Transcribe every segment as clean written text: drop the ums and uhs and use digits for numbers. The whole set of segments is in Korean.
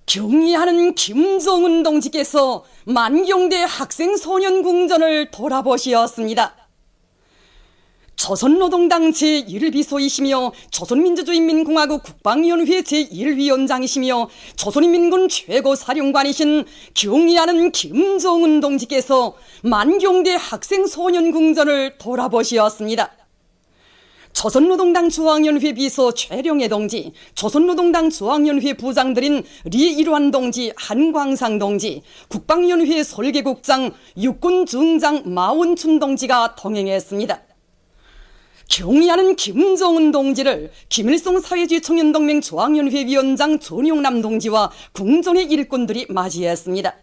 경의하는 김정은 동지께서 만경대 학생소년궁전을 돌아보시었습니다. 조선노동당 제1비서이시며 조선민주주의인민공화국 국방위원회 제1위원장이시며 조선인민군 최고사령관이신 경의하는 김정은 동지께서 만경대 학생소년궁전을 돌아보시었습니다. 조선노동당 중앙위원회 비서 최령해 동지, 조선노동당 중앙위원회 부장들인 리일환 동지, 한광상 동지, 국방위원회 설계국장, 육군중장 마원춘 동지가 동행했습니다. 경의하는 김정은 동지를 김일성 사회주의 청년동맹 중앙위원회 위원장 전용남 동지와 궁전의 일꾼들이 맞이했습니다.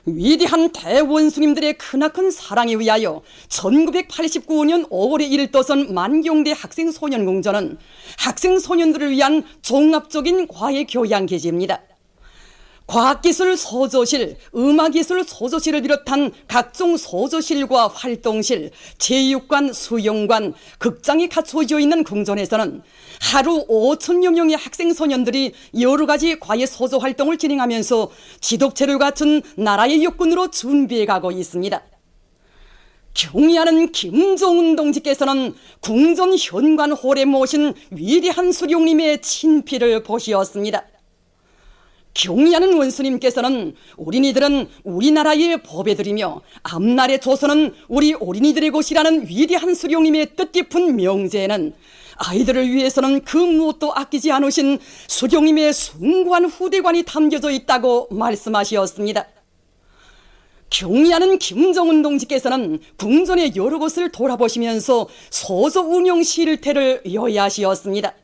위대한 대원수님들의 크나큰 사랑에 의하여 1989년 5월에 일떠선 만경대 학생소년궁전은 학생소년들을 위한 종합적인 과외교양계지입니다. 과학기술 소조실, 음악기술 소조실을 비롯한 각종 소조실과 활동실, 체육관, 수영관, 극장이 갖춰져 있는 궁전에서는 하루 5천여 명의 학생소년들이 여러 가지 과외 소조 활동을 진행하면서 지독체를 갖춘 나라의 육군으로 준비해가고 있습니다. 경의하는 김정은 동지께서는 궁전 현관홀에 모신 위대한 수령님의 친필을 보시었습니다. 경의하는 원수님께서는 어린이들은 우리나라의 법에들이며 앞날의 조선은 우리 어린이들의 곳이라는 위대한 수령님의 뜻깊은 명제에는 아이들을 위해서는 그 무엇도 아끼지 않으신 수령님의 숭고한 후대관이 담겨져 있다고 말씀하셨습니다. 경의하는 김정은 동지께서는 궁전의 여러 곳을 돌아보시면서 소조 운영 실태를 요약하셨습니다.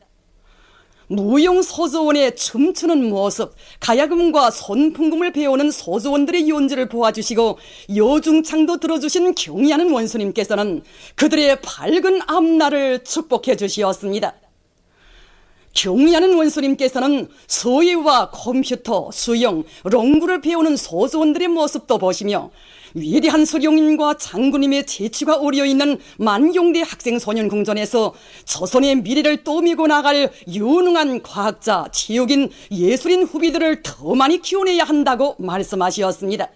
무용소조원의 춤추는 모습, 가야금과 손풍금을 배우는 소조원들의 연주를 보아주시고 여중창도 들어주신 경의하는 원수님께서는 그들의 밝은 앞날을 축복해 주시었습니다. 경의하는 원수님께서는 서예와 컴퓨터, 수영, 롱구를 배우는 소조원들의 모습도 보시며 위대한 수령님과 장군님의 재치가 어려있는 만경대 학생소년궁전에서 조선의 미래를 떠밀고 나갈 유능한 과학자, 지역인, 예술인 후비들을 더 많이 키워내야 한다고 말씀하셨습니다.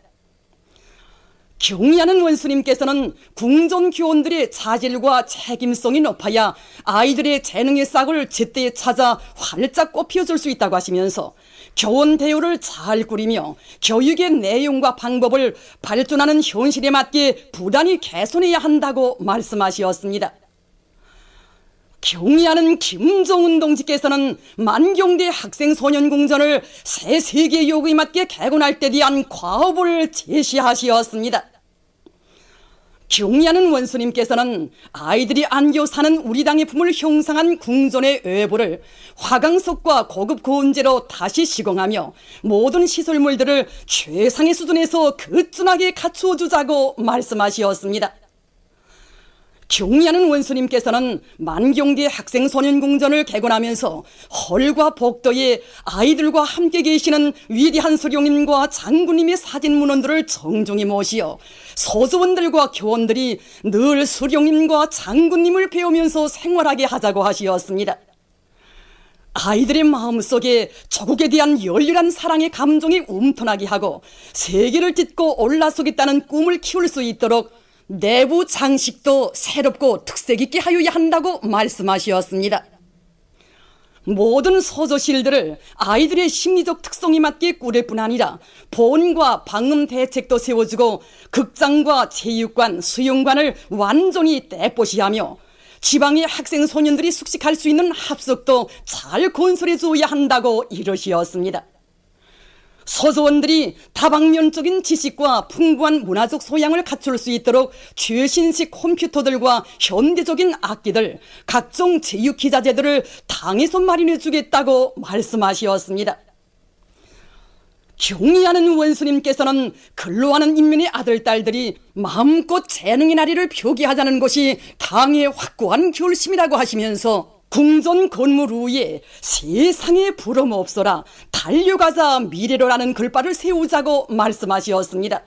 경의하는 원수님께서는 궁전 교원들의 자질과 책임성이 높아야 아이들의 재능의 싹을 제때 찾아 활짝 꽃피워줄 수 있다고 하시면서 교원 대우를 잘 꾸리며 교육의 내용과 방법을 발전하는 현실에 맞게 부단히 개선해야 한다고 말씀하셨습니다. 경의하는 김정은 동지께서는 만경대 학생소년궁전을 새 세계 요구에 맞게 개건할 때 대한 과업을 제시하시었습니다. 경의하는 원수님께서는 아이들이 안겨 사는 우리 당의 품을 형상한 궁전의 외부를 화강석과 고급 고온재로 다시 시공하며 모든 시설물들을 최상의 수준에서 거뜬하게 갖추어 주자고 말씀하셨습니다. 경의하는 원수님께서는 만경대 학생소년궁전을 개건하면서 헐과 복도에 아이들과 함께 계시는 위대한 수령님과 장군님의 사진문헌들을 정중히 모시어 소조원들과 교원들이 늘 수령님과 장군님을 배우면서 생활하게 하자고 하시었습니다. 아이들의 마음속에 조국에 대한 열렬한 사랑의 감정이 움터나게 하고 세계를 딛고 올라서겠다는 꿈을 키울 수 있도록 내부 장식도 새롭고 특색 있게 하여야 한다고 말씀하셨습니다. 모든 소조실들을 아이들의 심리적 특성에 맞게 꾸릴 뿐 아니라 보온과 방음 대책도 세워주고 극장과 체육관, 수영관을 완전히 떼뽀시하며 지방의 학생 소년들이 숙식할 수 있는 합석도 잘 건설해 줘야 한다고 이러시었습니다. 소조원들이 다방면적인 지식과 풍부한 문화적 소양을 갖출 수 있도록 최신식 컴퓨터들과 현대적인 악기들, 각종 제휴기자재들을 당에서 마련해 주겠다고 말씀하셨습니다. 경의하는 원수님께서는 근로하는 인민의 아들, 딸들이 마음껏 재능의 나리를 표기하자는 것이 당의 확고한 결심이라고 하시면서 궁전 건물 위에 세상에 부러움 없어라 달려가자 미래로라는 글바를 세우자고 말씀하셨습니다.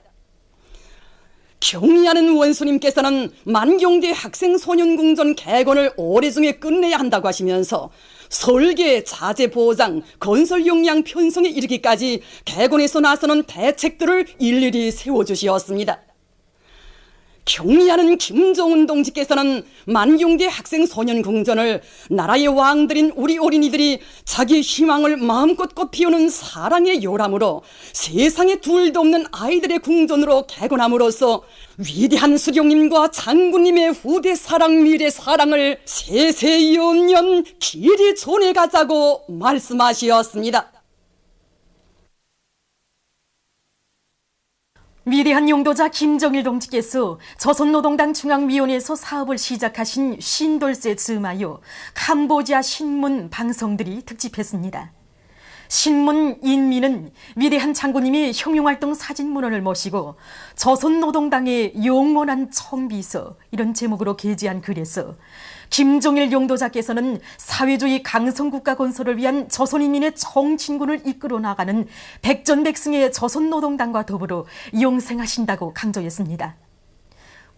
경의하는 원수님께서는 만경대 학생소년궁전 개건을 올해 중에 끝내야 한다고 하시면서 설계, 자재 보장, 건설 용량 편성에 이르기까지 개건에서 나서는 대책들을 일일이 세워주시었습니다. 경의하는 김정은 동지께서는 만경대 학생소년궁전을 나라의 왕들인 우리 어린이들이 자기 희망을 마음껏 꽃피우는 사랑의 요람으로 세상에 둘도 없는 아이들의 궁전으로 개건함으로써 위대한 수령님과 장군님의 후대 사랑, 미래 사랑을 세세 연년 길이 전해가자고 말씀하시었습니다. 위대한 용도자 김정일 동지께서 조선노동당 중앙위원회에서 사업을 시작하신 신돌세 즈음하여 캄보디아 신문 방송들이 특집했습니다. 신문 인민은 위대한 장군님이 혁명활동 사진문헌을 모시고 조선노동당의 영원한 청비서 이런 제목으로 게재한 글에서 김정일 용도자께서는 사회주의 강성국가 건설을 위한 조선인민의 정진군을 이끌어 나가는 백전백승의 조선노동당과 더불어 영생하신다고 강조했습니다.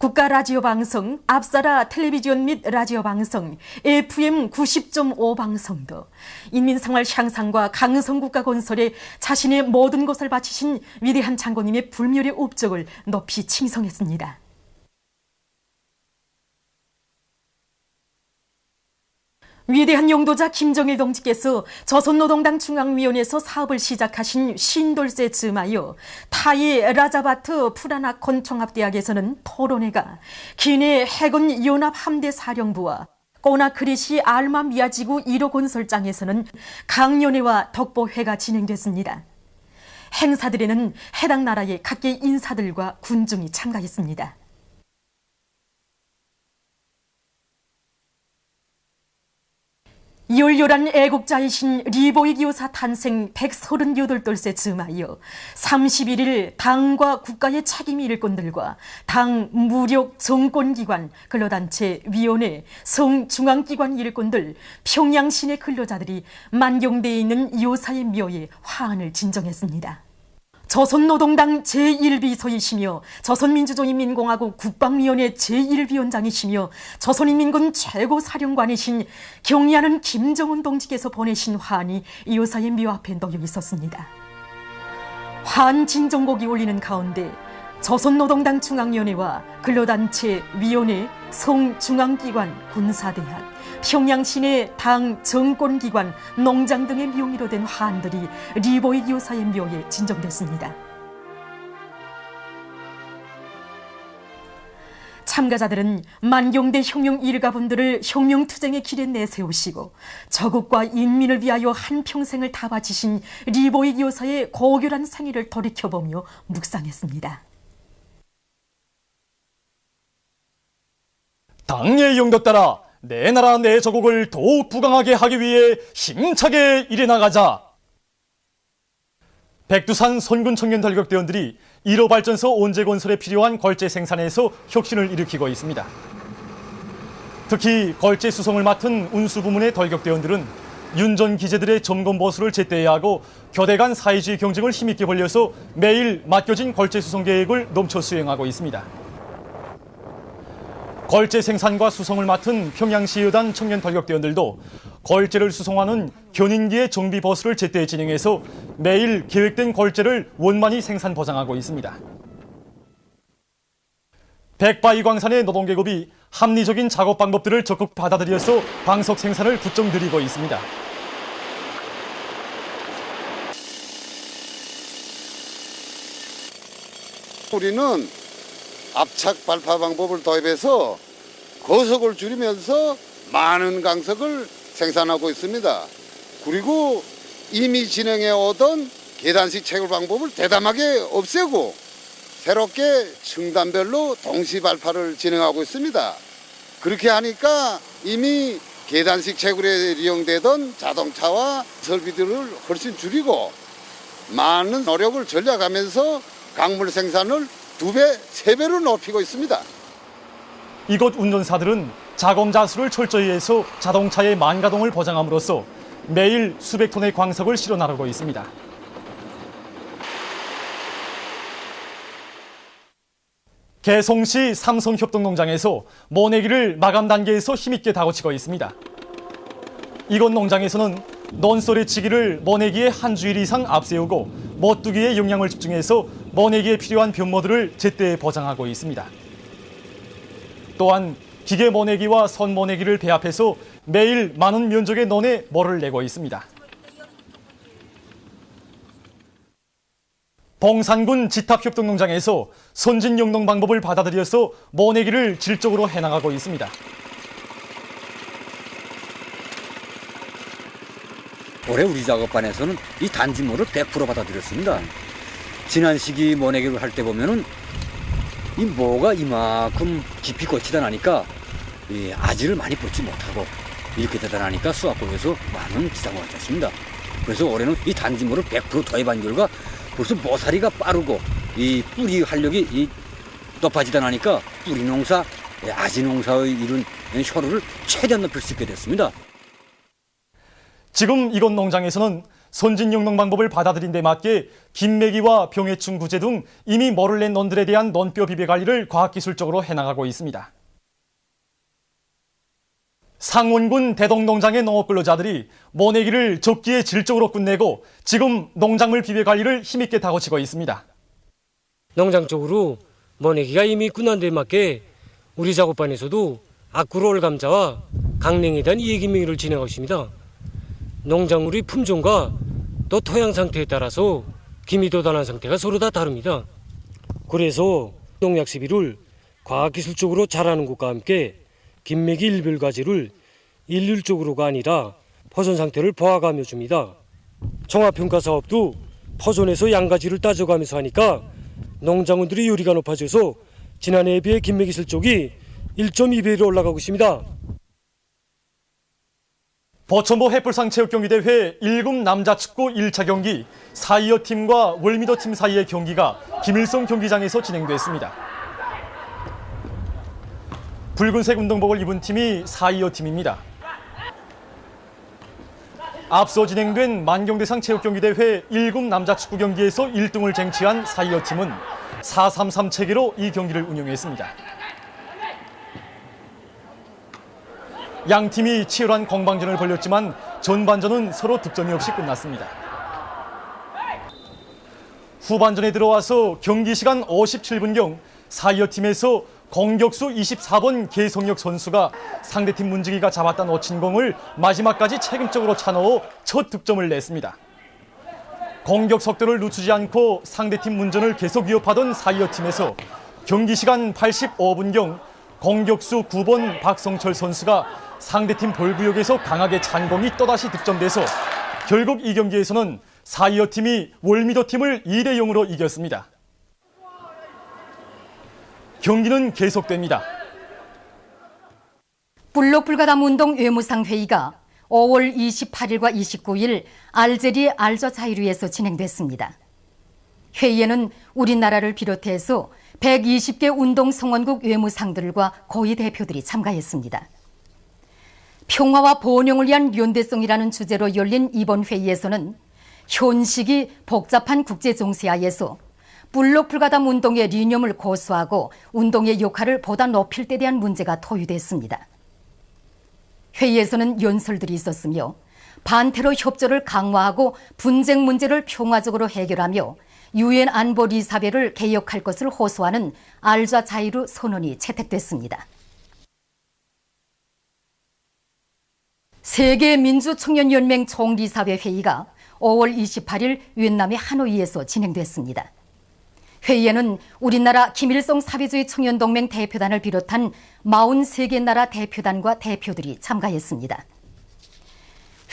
국가라디오 방송, 압사라 텔레비전 및 라디오 방송, FM 90.5 방송도 인민생활 향상과 강성국가 건설에 자신의 모든 것을 바치신 위대한 장군님의 불멸의 업적을 높이 칭송했습니다. 위대한 용도자 김정일 동지께서 조선노동당 중앙위원회에서 사업을 시작하신 신돌세 즈음하여 타이 라자바트 푸라나콘 종합대학에서는 토론회가, 기내 해군 연합 함대 사령부와 꼬나크리시 알마 미야지구 1호 건설장에서는 강연회와 덕보회가 진행됐습니다. 행사들에는 해당 나라의 각계 인사들과 군중이 참가했습니다. 열렬한 애국자이신 리보익 여사 탄생 138돌세 즈음하여 31일 당과 국가의 책임 일꾼들과 당, 무력, 정권기관, 근로단체, 위원회, 성중앙기관 일꾼들, 평양 시내 근로자들이 만경대에 있는 여사의 묘에 화환을 진정했습니다. 조선노동당 제1비서이시며 조선민주주의인민공화국 국방위원회 제1위원장이시며 조선인민군 최고사령관이신 경의하는 김정은 동지께서 보내신 화환이 이 여사의 묘 앞에 놓여 있었습니다. 화환 진정곡이 울리는 가운데 조선노동당 중앙위원회와 근로단체, 위원회, 성중앙기관, 군사대학, 평양시내 당, 정권기관, 농장 등의 명의로 된 화환들이 리보익 여사의 묘에 진정됐습니다. 참가자들은 만경대 혁명 일가분들을 혁명투쟁의 길에 내세우시고 조국과 인민을 위하여 한평생을 다 바치신 리보익 여사의 고결한 생애를 돌이켜보며 묵상했습니다. 당의 용도 따라 내 나라 내 조국을 더욱 부강하게 하기 위해 힘차게 일해나가자. 백두산 선군 청년 돌격대원들이 1호 발전소 온재 건설에 필요한 걸재 생산에서 혁신을 일으키고 있습니다. 특히 걸재 수송을 맡은 운수부문의 돌격대원들은 윤전 기재들의 점검 보수를 제때해야 하고 교대 간 사회주의 경쟁을 힘있게 벌려서 매일 맡겨진 걸재 수송 계획을 넘쳐 수행하고 있습니다. 걸재 생산과 수송을 맡은 평양시 여단 청년 돌격대원들도 걸재를 수송하는 견인기의 정비 보수를 제때 진행해서 매일 계획된 걸재를 원만히 생산 보장하고 있습니다. 백바이광산의 노동계급이 합리적인 작업 방법들을 적극 받아들여서 방석 생산을 부쩍 늘리고 있습니다. 우리는 압착 발파 방법을 도입해서 거석을 줄이면서 많은 강석을 생산하고 있습니다. 그리고 이미 진행해 오던 계단식 채굴 방법을 대담하게 없애고 새롭게 층단별로 동시 발파를 진행하고 있습니다. 그렇게 하니까 이미 계단식 채굴에 이용되던 자동차와 설비들을 훨씬 줄이고 많은 노력을 전략하면서 강물 생산을 2배, 3배로 높이고 있습니다. 이곳 운전사들은 작업 자수를 철저히 해서 자동차의 만가동을 보장함으로써 매일 수백 톤의 광석을 실어 나르고 있습니다. 개송시 삼성협동농장에서 모내기를 마감 단계에서 힘있게 다고치고 있습니다. 이곳 농장에서는 논소리치기를 모내기에 한 주일 이상 앞세우고 멋두기에 영향을 집중해서 모내기에 필요한 변모들을 제때 보장하고 있습니다. 또한 기계 모내기와 선 모내기를 배합해서 매일 많은 면적의 논에 모를 내고 있습니다. 봉산군 지탑협동농장에서 선진 영농 방법을 받아들여서 모내기를 질적으로 해나가고 있습니다. 올해 우리 작업반에서는 이 단지모를 100% 받아들였습니다. 지난 시기 모내기를 할 때 보면은 이 모가 이만큼 깊이 꽂히다 나니까 이 아지를 많이 뽑지 못하고 이렇게 되다 나니까 수확법에서 많은 지장을 얻었습니다. 그래서 올해는 이 단지모를 100% 도입한 결과 벌써 모사리가 빠르고 이 뿌리 활력이 높아지다 나니까 뿌리 농사, 아지 농사의 이런 효율을 최대한 높일 수 있게 됐습니다. 지금 이곳 농장에서는 선진 영농 방법을 받아들인 데 맞게 김매기와 병해충 구제 등 이미 모를 낸 논들에 대한 논뼈 비배 관리를 과학기술적으로 해나가고 있습니다. 상원군 대동농장의 농업근로자들이 모내기를 적기에 질적으로 끝내고 지금 농작물 비배 관리를 힘있게 다고치고 있습니다. 농장 쪽으로 모내기가 이미 끝난 데 맞게 우리 작업반에서도 아쿠롤 감자와 강냉이에 대한 예기명의를 진행하고 있습니다. 농작물의 품종과 또 토양 상태에 따라서 기미도단한 상태가 서로 다 다릅니다. 그래서 농약 시비를 과학기술적으로 잘하는 것과 함께 김매기 일별가지를 일률적으로가 아니라 포존 상태를 보아가며 줍니다. 종합평가 사업도 포존에서 양가지를 따져가면서 하니까 농장원들의 요리가 높아져서 지난해에 비해 김매기 실적이 1.2배로 올라가고 있습니다. 보천보 해풀상 체육경기대회 1급 남자축구 1차 경기 사이어 팀과 월미도 팀 사이의 경기가 김일성 경기장에서 진행됐습니다. 붉은색 운동복을 입은 팀이 사이어 팀입니다. 앞서 진행된 만경대상 체육경기대회 1급 남자축구 경기에서 1등을 쟁취한 사이어 팀은 4-3-3 체계로 이 경기를 운영했습니다. 양 팀이 치열한 공방전을 벌였지만 전반전은 서로 득점이 없이 끝났습니다. 후반전에 들어와서 경기 시간 57분경 사이어 팀에서 공격수 24번 계성혁 선수가 상대팀 문지기가 잡았다 놓친 공을 마지막까지 책임적으로 차넣어 첫 득점을 냈습니다. 공격 속도를 늦추지 않고 상대팀 문전을 계속 위협하던 사이어 팀에서 경기 시간 85분경 공격수 9번 박성철 선수가 상대팀 볼구역에서 강하게 찬 공이 또다시 득점돼서 결국 이 경기에서는 사이어 팀이 월미도 팀을 2-0으로 이겼습니다. 경기는 계속됩니다. 블록 불가담 운동 외무상 회의가 5월 28일과 29일 알제리 알저자이르에서 진행됐습니다. 회의에는 우리나라를 비롯해서 120개 운동 성원국 외무상들과 고위 대표들이 참가했습니다. 평화와 번영을 위한 연대성이라는 주제로 열린 이번 회의에서는 현시기 복잡한 국제 정세하에서 블록 불가담 운동의 리념을 고수하고 운동의 역할을 보다 높일 때 대한 문제가 토의됐습니다. 회의에서는 연설들이 있었으며 반테러 협조를 강화하고 분쟁 문제를 평화적으로 해결하며 유엔 안보리사회를 개혁할 것을 호소하는 알자자이르 선언이 채택됐습니다. 세계민주청년연맹 총리사회 회의가 5월 28일越南의 하노이에서 진행됐습니다. 회의에는 우리나라 김일성 사회주의 청년동맹 대표단을 비롯한 43개 나라 대표단과 대표들이 참가했습니다.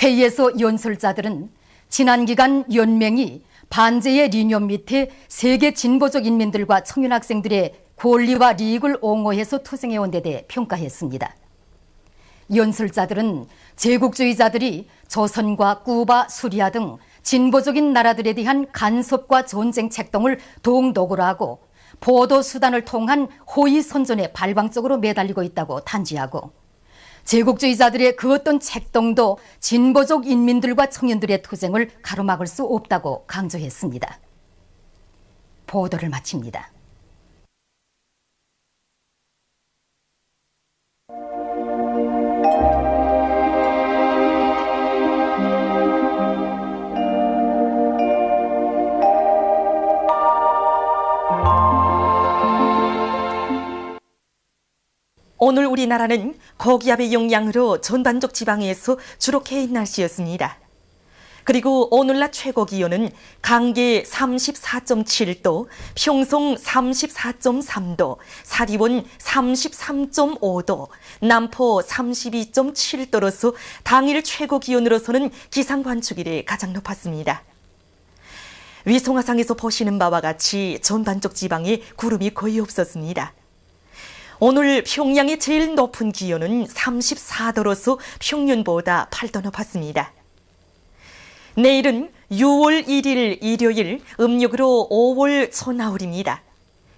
회의에서 연설자들은 지난 기간 연맹이 반제의 리념 밑에 세계 진보적 인민들과 청년학생들의 권리와利益을 옹호해서 투쟁해온 데 대해 평가했습니다. 연설자들은 제국주의자들이 조선과 쿠바, 수리아 등 진보적인 나라들에 대한 간섭과 전쟁 책동을 더욱 노골화하고 보도수단을 통한 호의 선전에 발방적으로 매달리고 있다고 단지하고 제국주의자들의 그 어떤 책동도 진보적 인민들과 청년들의 투쟁을 가로막을 수 없다고 강조했습니다. 보도를 마칩니다. 오늘 우리나라는 고기압의 영향으로 전반적 지방에서 주로 개인 날씨였습니다. 그리고 오늘 낮 최고 기온은 강계 34.7도, 평송 34.3도, 사리원 33.5도, 남포 32.7도로서 당일 최고 기온으로서는 기상관측 이래 가장 높았습니다. 위성화상에서 보시는 바와 같이 전반적 지방에 구름이 거의 없었습니다. 오늘 평양의 제일 높은 기온은 34도로서 평년보다 8도 높았습니다. 내일은 6월 1일 일요일, 음력으로 5월 초나흘입니다.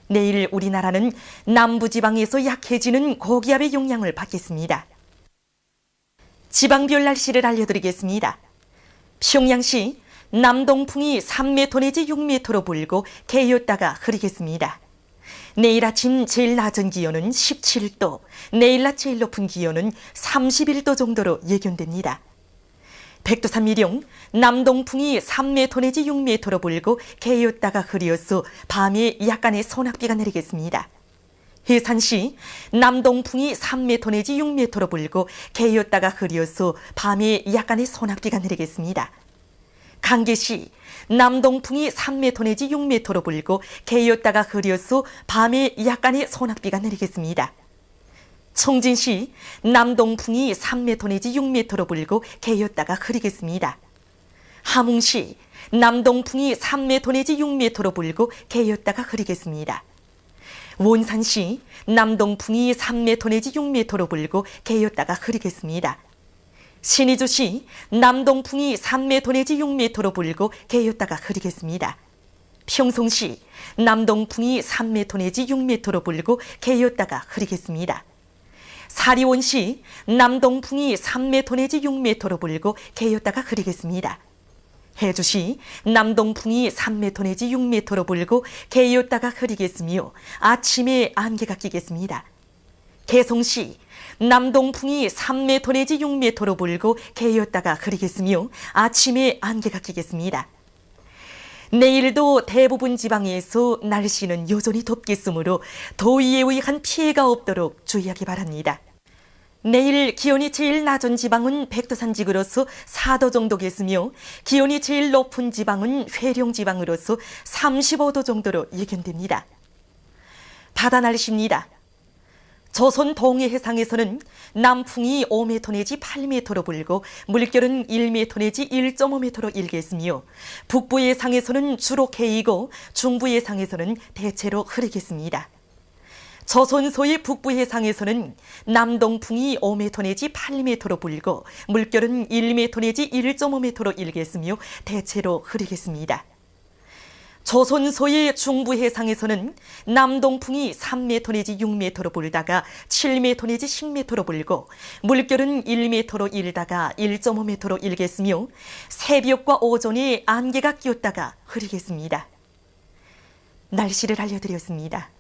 내일 우리나라는 남부지방에서 약해지는 고기압의 영향을 받겠습니다. 지방별 날씨를 알려드리겠습니다. 평양시 남동풍이 3m 내지 6m로 불고 개였다가 흐리겠습니다. 내일 아침 제일 낮은 기온은 17도, 내일 낮 제일 높은 기온은 31도 정도로 예견됩니다. 백두산 미령 남동풍이 3m 내지 6m로 불고 개였다가 흐려서 밤에 약간의 소낙비가 내리겠습니다. 해산시 남동풍이 3m 내지 6m로 불고 개였다가 흐려서 밤에 약간의 소낙비가 내리겠습니다. 강계시 남동풍이 3m 내지 6m로 불고 개였다가 흐려서 밤에 약간의 소낙비가 내리겠습니다. 청진시 남동풍이 3m 내지 6m로 불고 개였다가 흐리겠습니다. 함흥시 남동풍이 3m 내지 6m로 불고 개였다가 흐리겠습니다. 원산시 남동풍이 3m 내지 6m로 불고 개였다가 흐리겠습니다. 신의주시 남동풍이 3m 내지 6m로 불고 개였다가 흐리겠습니다. 평송시 남동풍이 3m 내지 6m로 불고 개였다가 흐리겠습니다. 사리원시 남동풍이 3m 내지 6m로 불고 개였다가 흐리겠습니다. 해주시 남동풍이 3m 내지 6m로 불고 개였다가 흐리겠으며 아침에 안개가 끼겠습니다. 개성시 남동풍이 3m 내지 6m로 불고 개였다가 흐리겠으며 아침에 안개가 끼겠습니다. 내일도 대부분 지방에서 날씨는 여전히 덥겠으므로 더위에 의한 피해가 없도록 주의하기 바랍니다. 내일 기온이 제일 낮은 지방은 백두산지구로서 4도 정도겠으며 기온이 제일 높은 지방은 회룡지방으로서 35도 정도로 예견됩니다. 바다 날씨입니다. 조선 동해 해상에서는 남풍이 5m 내지 8m로 불고 물결은 1m 내지 1.5m로 일겠으며 북부 해상에서는 주로 개이고 중부 해상에서는 대체로 흐리겠습니다. 조선소의 북부 해상에서는 남동풍이 5m 내지 8m로 불고 물결은 1m 내지 1.5m로 일겠으며 대체로 흐리겠습니다. 조선소의 중부 해상에서는 남동풍이 3m 내지 6m로 불다가 7m 내지 10m로 불고 물결은 1m로 일다가 1.5m로 일겠으며 새벽과 오전에 안개가 끼었다가 흐리겠습니다. 날씨를 알려드렸습니다.